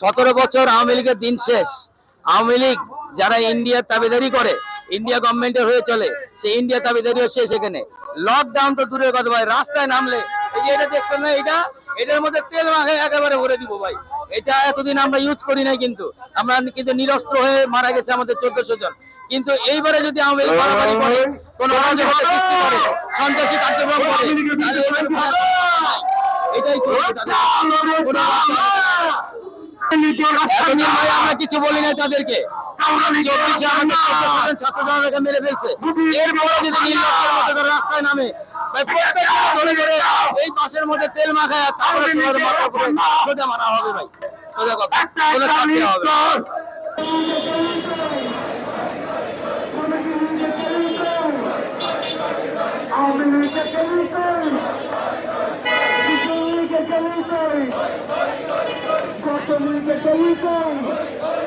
17 বছর আওয়ামী লীগের দিন শেষ। আওয়ামী লীগ যারা ইন্ডিয়ার দাবিদারি করে, ইন্ডিয়া গভর্নমেন্টের হয়ে চলে, সেই ইন্ডিয়া দাবিদারিও শেষ। এখানে লকডাউন তো দূরের কথা ভাই, রাস্তায় নামলে এই যে এটা দেখছেন না, এটার মধ্যে তেল মাখায় একেবারে ভরে দিব ভাই। এটা এতদিন আমরা ইউজ করি নাই, কিন্তু আমরা কিন্তু নিরস্ত্র হয়ে মারা গেছে আমাদের 1400 জন। কিন্তু এইবারে যদি আওয়ামী লীগ বাড়াবাড়ি করে, কোন অরাজকতা সৃষ্টি করে, সন্ত্রাসী কার্যক্রম করে, তাহলে এটাই চলবে তাদের। এতদিন ভাই আমরা কিছু বলি নাই তাদেরকে, 24-এ আমাদের ছাত্র জনতাকে মেরে ফেলছে। এরপরে যদি নীলনদের মতো করে রাস্তায় নামে ভাই, প্রত্যেকটা ধরে ধরে এই বাসের মধ্যে তেল মাখায় তারপরে সোজা মারা হবে ভাই। সোজা কথা, কোনো শান্তি হবে না। Got the